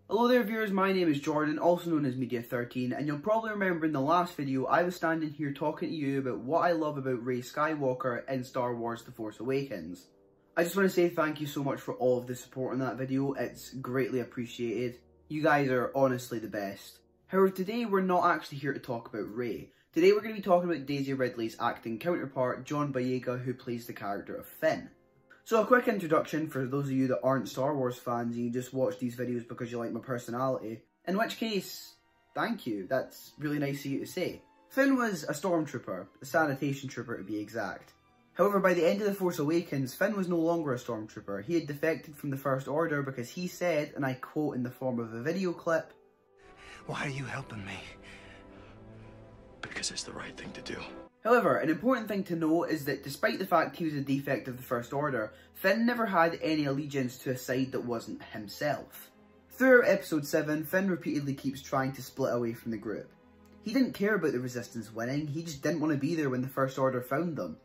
Hello there viewers, my name is Jordan, also known as Media13, and you'll probably remember in the last video I was standing here talking to you about what I love about Rey Skywalker in Star Wars The Force Awakens. I just want to say thank you so much for all of the support on that video, it's greatly appreciated. You guys are honestly the best. However, today we're not actually here to talk about Rey. Today we're going to be talking about Daisy Ridley's acting counterpart, John Boyega, who plays the character of Finn. So a quick introduction for those of you that aren't Star Wars fans and you just watch these videos because you like my personality. In which case, thank you, that's really nice of you to say. Finn was a stormtrooper, a sanitation trooper to be exact. However, by the end of The Force Awakens, Finn was no longer a stormtrooper. He had defected from the First Order because he said, and I quote in the form of a video clip, "Why are you helping me?" "Because it's the right thing to do." However, an important thing to note is that despite the fact he was a defect of the First Order, Finn never had any allegiance to a side that wasn't himself. Throughout Episode 7, Finn repeatedly keeps trying to split away from the group. He didn't care about the Resistance winning, he just didn't want to be there when the First Order found them.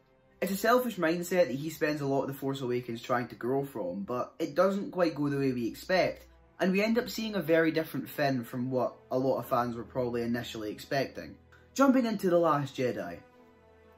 It's a selfish mindset that he spends a lot of The Force Awakens trying to grow from, but it doesn't quite go the way we expect, and we end up seeing a very different Finn from what a lot of fans were probably initially expecting. Jumping into The Last Jedi.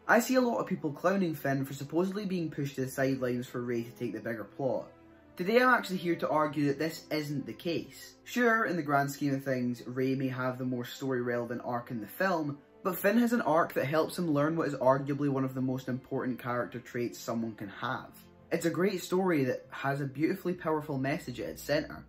I see a lot of people clowning Finn for supposedly being pushed to the sidelines for Rey to take the bigger plot. Today I'm actually here to argue that this isn't the case. Sure, in the grand scheme of things, Rey may have the more story relevant arc in the film, but Finn has an arc that helps him learn what is arguably one of the most important character traits someone can have. It's a great story that has a beautifully powerful message at its centre.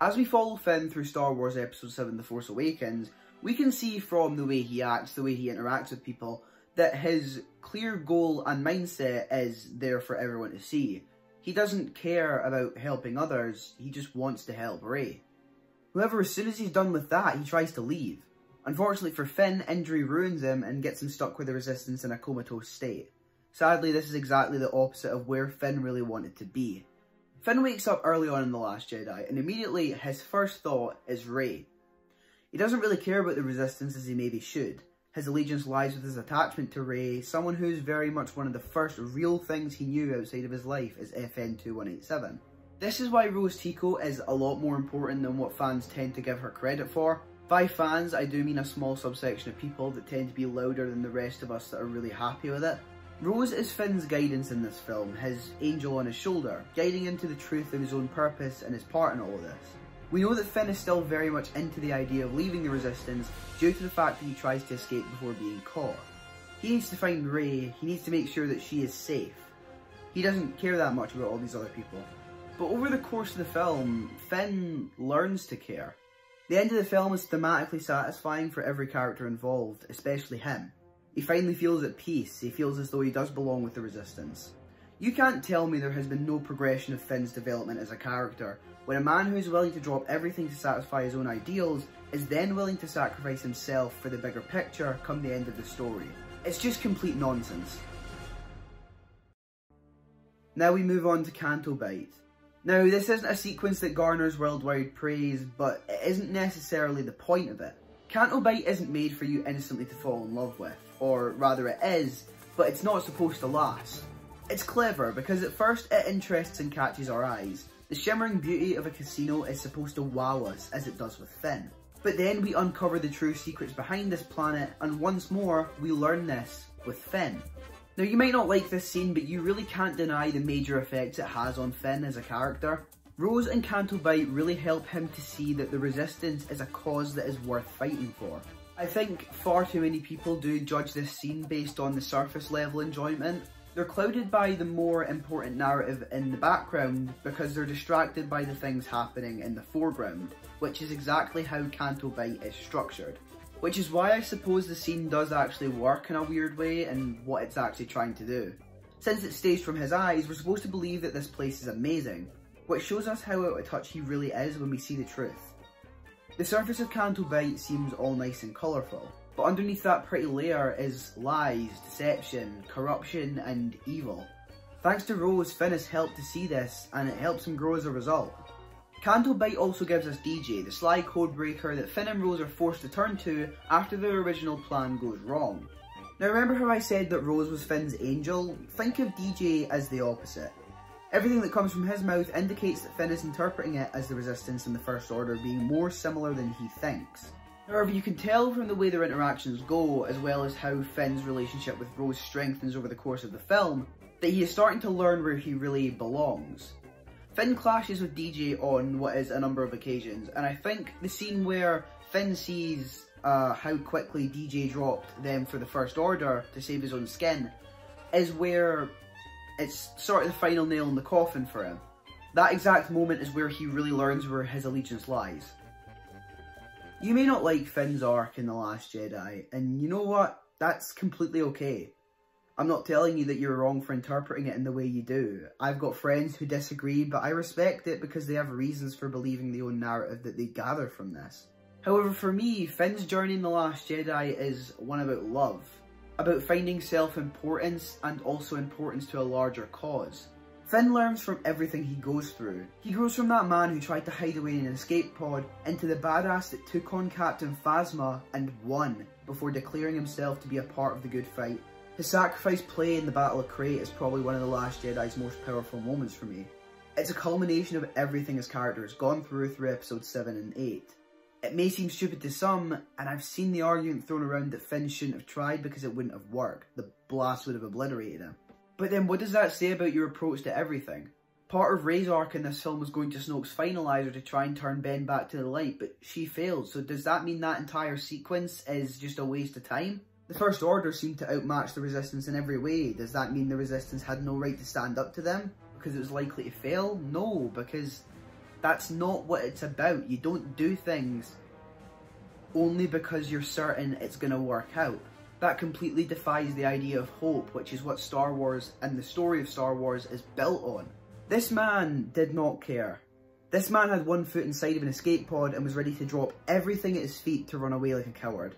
As we follow Finn through Star Wars Episode 7 The Force Awakens, we can see from the way he acts, the way he interacts with people, that his clear goal and mindset is there for everyone to see. He doesn't care about helping others, he just wants to help Rey. However, as soon as he's done with that, he tries to leave. Unfortunately for Finn, injury ruins him and gets him stuck with the Resistance in a comatose state. Sadly, this is exactly the opposite of where Finn really wanted to be. Finn wakes up early on in The Last Jedi, and immediately his first thought is Rey. He doesn't really care about the Resistance as he maybe should. His allegiance lies with his attachment to Rey, someone who's very much one of the first real things he knew outside of his life as FN2187. This is why Rose Tico is a lot more important than what fans tend to give her credit for. By fans, I do mean a small subsection of people that tend to be louder than the rest of us that are really happy with it. Rose is Finn's guidance in this film, his angel on his shoulder, guiding him to the truth of his own purpose and his part in all of this. We know that Finn is still very much into the idea of leaving the Resistance due to the fact that he tries to escape before being caught. He needs to find Rey, he needs to make sure that she is safe. He doesn't care that much about all these other people. But over the course of the film, Finn learns to care. The end of the film is thematically satisfying for every character involved, especially him. He finally feels at peace, he feels as though he does belong with the Resistance. You can't tell me there has been no progression of Finn's development as a character, when a man who is willing to drop everything to satisfy his own ideals is then willing to sacrifice himself for the bigger picture come the end of the story. It's just complete nonsense. Now we move on to Cant Bite. Now this isn't a sequence that garners worldwide praise, but it isn't necessarily the point of it. Cant Bite isn't made for you instantly to fall in love with, or rather it is, but it's not supposed to last. It's clever because at first it interests and catches our eyes. The shimmering beauty of a casino is supposed to wow us, as it does with Finn. But then we uncover the true secrets behind this planet, and once more, we learn this with Finn. Now you might not like this scene, but you really can't deny the major effects it has on Finn as a character. Rose and Cant Bite really help him to see that the Resistance is a cause that is worth fighting for. I think far too many people do judge this scene based on the surface level enjoyment. They're clouded by the more important narrative in the background because they're distracted by the things happening in the foreground, which is exactly how Cant Bite is structured. Which is why I suppose the scene does actually work in a weird way and what it's actually trying to do. Since it's staged from his eyes, we're supposed to believe that this place is amazing, which shows us how out of touch he really is when we see the truth. The surface of Cant Bite seems all nice and colourful, but underneath that pretty layer is lies, deception, corruption, and evil. Thanks to Rose, Finn has helped to see this, and it helps him grow as a result. Cant Bite also gives us DJ, the sly codebreaker that Finn and Rose are forced to turn to after their original plan goes wrong. Now remember how I said that Rose was Finn's angel? Think of DJ as the opposite. Everything that comes from his mouth indicates that Finn is interpreting it as the Resistance and the First Order being more similar than he thinks. However, you can tell from the way their interactions go, as well as how Finn's relationship with Rose strengthens over the course of the film, that he is starting to learn where he really belongs. Finn clashes with DJ on what is a number of occasions, and I think the scene where Finn sees how quickly DJ dropped them for the First Order to save his own skin is where it's sort of the final nail in the coffin for him. That exact moment is where he really learns where his allegiance lies. You may not like Finn's arc in The Last Jedi, and you know what? That's completely okay. I'm not telling you that you're wrong for interpreting it in the way you do. I've got friends who disagree, but I respect it because they have reasons for believing the own narrative that they gather from this. However, for me, Finn's journey in The Last Jedi is one about love. About finding self-importance and also importance to a larger cause. Finn learns from everything he goes through. He grows from that man who tried to hide away in an escape pod into the badass that took on Captain Phasma and won before declaring himself to be a part of the good fight. His sacrifice play in the Battle of Krayt is probably one of The Last Jedi's most powerful moments for me. It's a culmination of everything his character has gone through episodes 7 and 8. It may seem stupid to some, and I've seen the argument thrown around that Finn shouldn't have tried because it wouldn't have worked. The blast would have obliterated him. But then what does that say about your approach to everything? Part of Rey's arc in this film was going to Snoke's finalizer to try and turn Ben back to the light, but she failed, so does that mean that entire sequence is just a waste of time? The First Order seemed to outmatch the Resistance in every way. Does that mean the Resistance had no right to stand up to them? Because it was likely to fail? No, because that's not what it's about. You don't do things only because you're certain it's going to work out. That completely defies the idea of hope, which is what Star Wars and the story of Star Wars is built on. This man did not care. This man had one foot inside of an escape pod and was ready to drop everything at his feet to run away like a coward.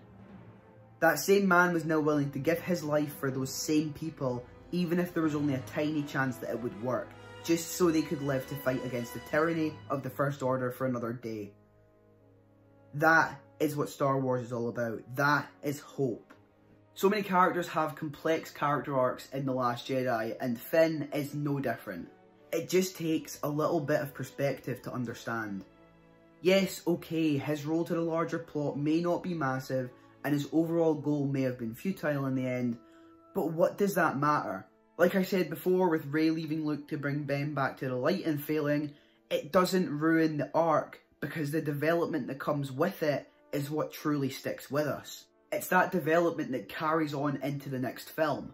That same man was now willing to give his life for those same people, even if there was only a tiny chance that it would work, just so they could live to fight against the tyranny of the First Order for another day. That is what Star Wars is all about. That is hope. So many characters have complex character arcs in The Last Jedi, and Finn is no different. It just takes a little bit of perspective to understand. Yes, okay, his role to the larger plot may not be massive, and his overall goal may have been futile in the end, but what does that matter? Like I said before, with Rey leaving Luke to bring Ben back to the light and failing, it doesn't ruin the arc, because the development that comes with it is what truly sticks with us. It's that development that carries on into the next film.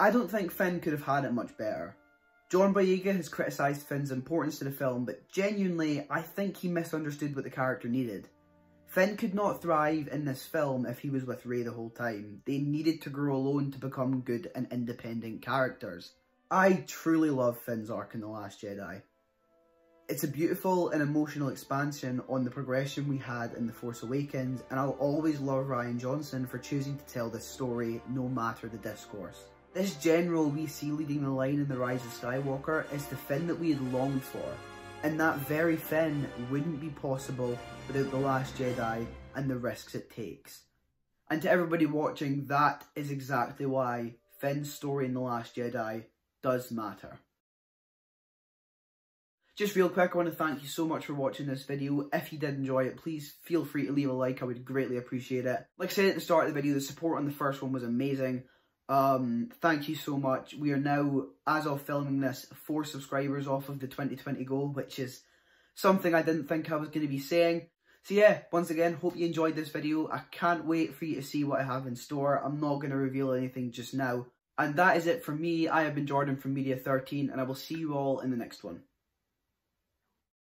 I don't think Finn could have had it much better. John Boyega has criticised Finn's importance to the film, but genuinely, I think he misunderstood what the character needed. Finn could not thrive in this film if he was with Rey the whole time. They needed to grow alone to become good and independent characters. I truly love Finn's arc in The Last Jedi. It's a beautiful and emotional expansion on the progression we had in The Force Awakens, and I'll always love Rian Johnson for choosing to tell this story no matter the discourse. This general we see leading the line in The Rise of Skywalker is the Finn that we had longed for, and that very Finn wouldn't be possible without The Last Jedi and the risks it takes. And to everybody watching, that is exactly why Finn's story in The Last Jedi does matter. Just real quick, I want to thank you so much for watching this video. If you did enjoy it, please feel free to leave a like. I would greatly appreciate it. Like I said at the start of the video, the support on the first one was amazing. Thank you so much. We are now, as of filming this, 4 subscribers off of the 2020 goal, which is something I didn't think I was going to be saying. So yeah, once again, hope you enjoyed this video. I can't wait for you to see what I have in store. I'm not going to reveal anything just now. And that is it from me. I have been Jordan from Media 13, and I will see you all in the next one.